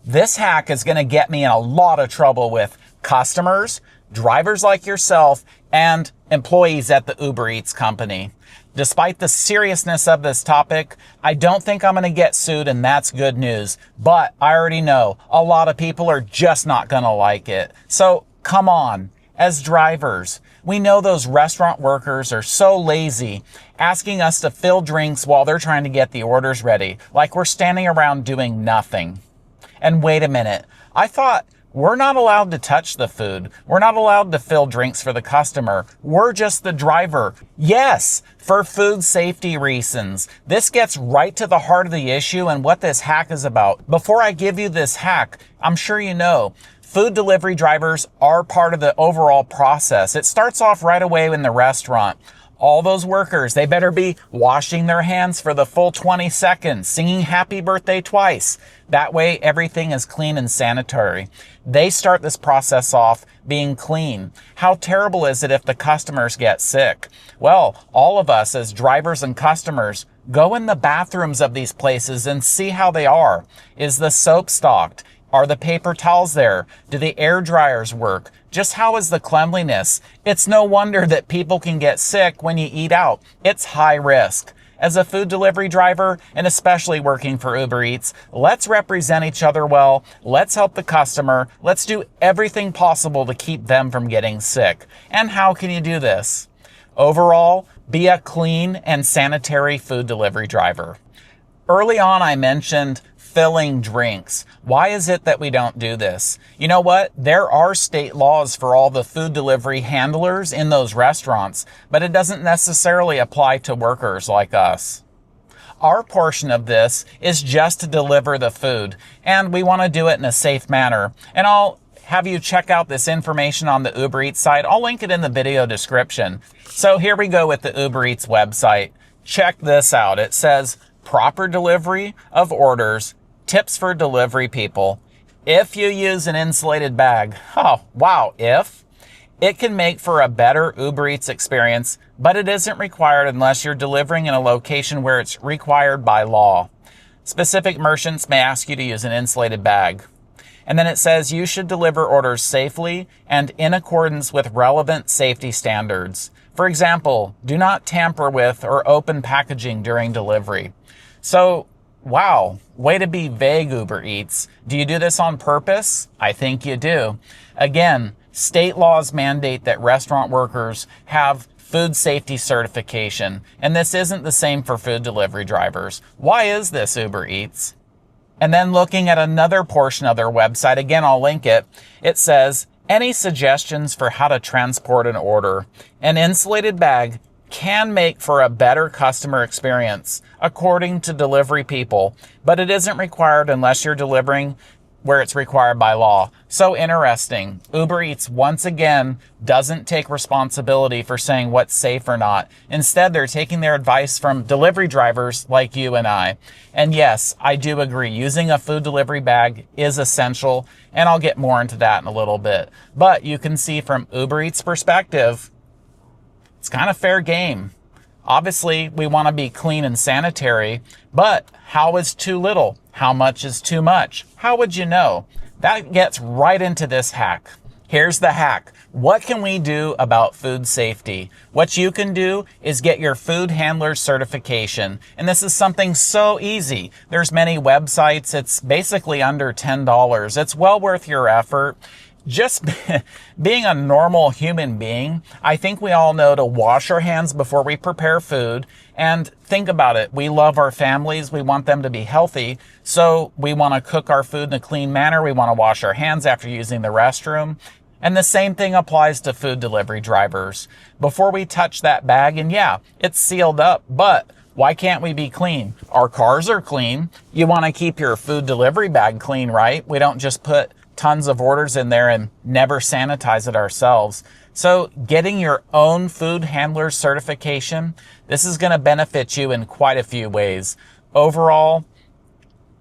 This hack is going to get me in a lot of trouble with customers, drivers like yourself, and employees at the UberEats company. Despite the seriousness of this topic, I don't think I'm going to get sued, and that's good news. But I already know a lot of people are just not going to like it. So come on, as drivers, we know those restaurant workers are so lazy, asking us to fill drinks while they're trying to get the orders ready, like we're standing around doing nothing. And wait a minute, I thought we're not allowed to touch the food. We're not allowed to fill drinks for the customer. We're just the driver. Yes, for food safety reasons. This gets right to the heart of the issue and what this hack is about. Before I give you this hack, I'm sure you know, food delivery drivers are part of the overall process. It starts off right away in the restaurant. All those workers, they better be washing their hands for the full 20 seconds, singing happy birthday twice. That way, everything is clean and sanitary. They start this process off being clean. How terrible is it if the customers get sick? Well, all of us as drivers and customers, go in the bathrooms of these places and see how they are. Is the soap stocked? Are the paper towels there? Do the air dryers work? Just how is the cleanliness? It's no wonder that people can get sick when you eat out. It's high risk. As a food delivery driver, and especially working for UberEats, let's represent each other well. Let's help the customer. Let's do everything possible to keep them from getting sick. And how can you do this? Overall, be a clean and sanitary food delivery driver. Early on, I mentioned filling drinks. Why is it that we don't do this? You know what? There are state laws for all the food delivery handlers in those restaurants, but it doesn't necessarily apply to workers like us. Our portion of this is just to deliver the food, and we want to do it in a safe manner. And I'll have you check out this information on the UberEats site. I'll link it in the video description. So here we go with the UberEats website. Check this out. It says proper delivery of orders, tips for delivery people. If you use an insulated bag, oh, wow, if, it can make for a better UberEats experience, but it isn't required unless you're delivering in a location where it's required by law. Specific merchants may ask you to use an insulated bag. And then it says you should deliver orders safely and in accordance with relevant safety standards. For example, do not tamper with or open packaging during delivery. So, wow, way to be vague, UberEats. Do you do this on purpose? I think you do. Again, state laws mandate that restaurant workers have food safety certification, and this isn't the same for food delivery drivers. Why is this, UberEats? And then looking at another portion of their website, again, I'll link it. It says, any suggestions for how to transport an order? An insulated bag can make for a better customer experience, according to delivery people, but it isn't required unless you're delivering where it's required by law. So interesting. UberEats, once again, doesn't take responsibility for saying what's safe or not. Instead, they're taking their advice from delivery drivers like you and I. And yes, I do agree, using a food delivery bag is essential, and I'll get more into that in a little bit. But you can see from UberEats' perspective, it's kind of fair game. Obviously, we want to be clean and sanitary, but how is too little? How much is too much? How would you know? That gets right into this hack. Here's the hack. What can we do about food safety? What you can do is get your food handler certification. And this is something so easy. There's many websites. It's basically under $10. It's well worth your effort. Just being a normal human being, I think we all know to wash our hands before we prepare food. And think about it. We love our families. We want them to be healthy. So we want to cook our food in a clean manner. We want to wash our hands after using the restroom. And the same thing applies to food delivery drivers. Before we touch that bag, and yeah, it's sealed up, but why can't we be clean? Our cars are clean. You want to keep your food delivery bag clean, right? We don't just put tons of orders in there and never sanitize it ourselves. So getting your own food handler certification, this is going to benefit you in quite a few ways. Overall,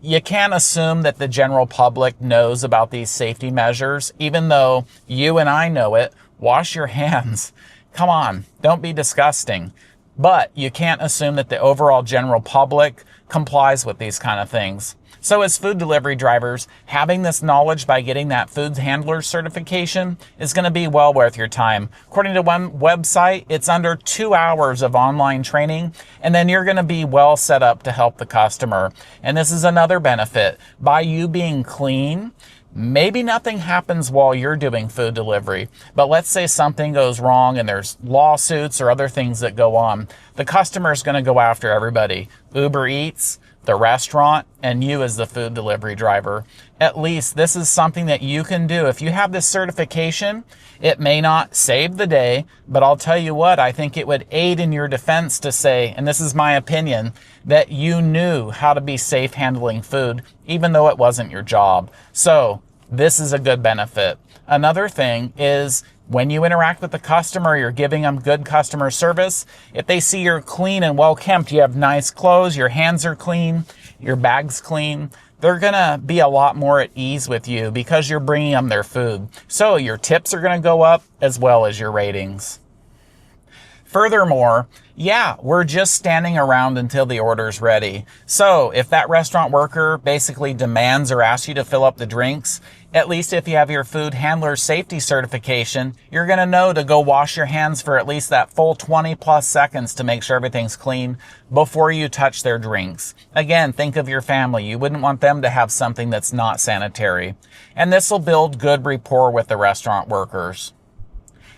you can't assume that the general public knows about these safety measures, even though you and I know it. Wash your hands. Come on, don't be disgusting. But you can't assume that the overall general public complies with these kind of things. So as food delivery drivers, having this knowledge by getting that food handler certification is going to be well worth your time. According to one website, it's under 2 hours of online training, and then you're going to be well set up to help the customer. And this is another benefit. By you being clean, maybe nothing happens while you're doing food delivery, but let's say something goes wrong and there's lawsuits or other things that go on. The customer is going to go after everybody. Uber Eats, the restaurant, and you as the food delivery driver. At least this is something that you can do. If you have this certification, it may not save the day, but I'll tell you what, I think it would aid in your defense to say, and this is my opinion, that you knew how to be safe handling food, even though it wasn't your job. So this is a good benefit. Another thing is when you interact with the customer, you're giving them good customer service. If they see you're clean and well kept, you have nice clothes, your hands are clean, your bag's clean, they're going to be a lot more at ease with you because you're bringing them their food. So your tips are going to go up as well as your ratings. Furthermore, yeah, we're just standing around until the order's ready. So if that restaurant worker basically demands or asks you to fill up the drinks, at least if you have your food handler safety certification, you're going to know to go wash your hands for at least that full 20 plus seconds to make sure everything's clean before you touch their drinks. Again, think of your family. You wouldn't want them to have something that's not sanitary. And this will build good rapport with the restaurant workers.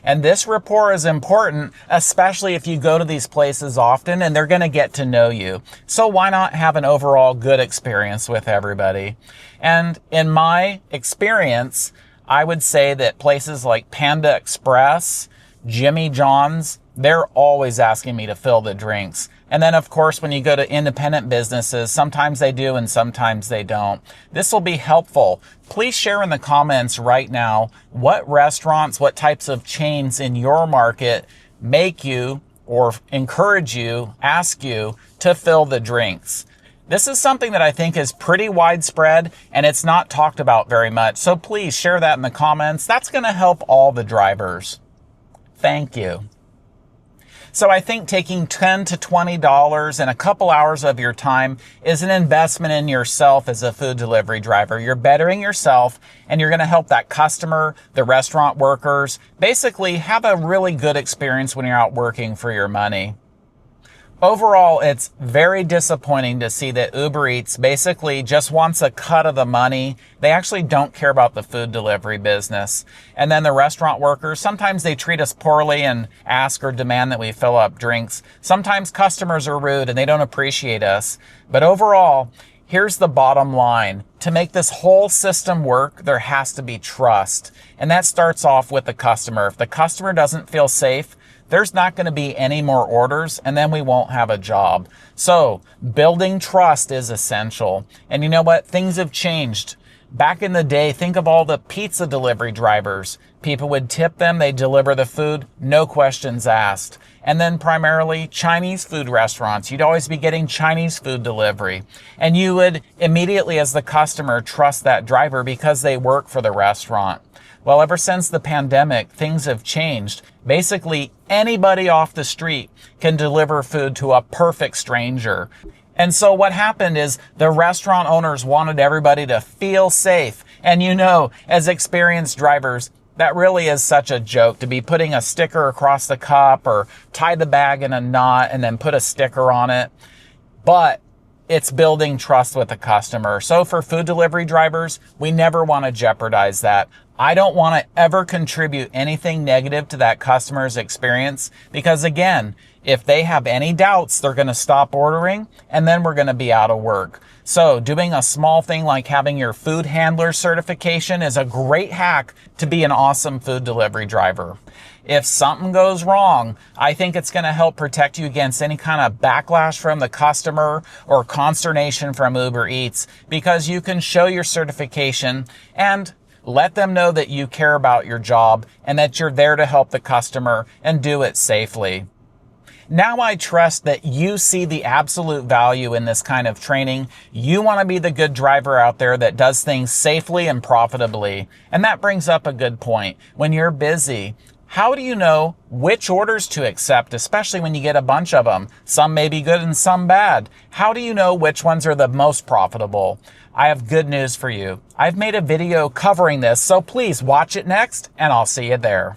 And this rapport is important, especially if you go to these places often and they're going to get to know you. So why not have an overall good experience with everybody? And in my experience, I would say that places like Panda Express, Jimmy John's, they're always asking me to fill the drinks. And then, of course, when you go to independent businesses, sometimes they do and sometimes they don't. This will be helpful. Please share in the comments right now what restaurants, what types of chains in your market make you or encourage you, ask you to fill the drinks. This is something that I think is pretty widespread and it's not talked about very much. So please share that in the comments. That's going to help all the drivers. Thank you. So I think taking $10 to $20 and a couple hours of your time is an investment in yourself as a food delivery driver. You're bettering yourself and you're going to help that customer, the restaurant workers, basically have a really good experience when you're out working for your money. Overall, it's very disappointing to see that Uber Eats basically just wants a cut of the money. They actually don't care about the food delivery business. And then the restaurant workers, sometimes they treat us poorly and ask or demand that we fill up drinks. Sometimes customers are rude and they don't appreciate us. But overall, here's the bottom line. To make this whole system work, there has to be trust. And that starts off with the customer. If the customer doesn't feel safe, there's not going to be any more orders and then we won't have a job. So building trust is essential. And you know what? Things have changed. Back in the day, think of all the pizza delivery drivers. People would tip them, they'd deliver the food, no questions asked. And then primarily Chinese food restaurants. You'd always be getting Chinese food delivery. And you would immediately, as the customer, trust that driver because they work for the restaurant. Well, ever since the pandemic, things have changed. Basically, anybody off the street can deliver food to a perfect stranger. And so what happened is the restaurant owners wanted everybody to feel safe. And you know, as experienced drivers, that really is such a joke to be putting a sticker across the cup or tie the bag in a knot and then put a sticker on it. But it's building trust with the customer. So for food delivery drivers, we never want to jeopardize that. I don't want to ever contribute anything negative to that customer's experience because again, if they have any doubts, they're going to stop ordering and then we're going to be out of work. So doing a small thing like having your food handler certification is a great hack to be an awesome food delivery driver. If something goes wrong, I think it's going to help protect you against any kind of backlash from the customer or consternation from Uber Eats because you can show your certification and let them know that you care about your job and that you're there to help the customer and do it safely. Now I trust that you see the absolute value in this kind of training. You want to be the good driver out there that does things safely and profitably. And that brings up a good point. When you're busy, how do you know which orders to accept, especially when you get a bunch of them? Some may be good and some bad. How do you know which ones are the most profitable? I have good news for you. I've made a video covering this, so please watch it next, and I'll see you there.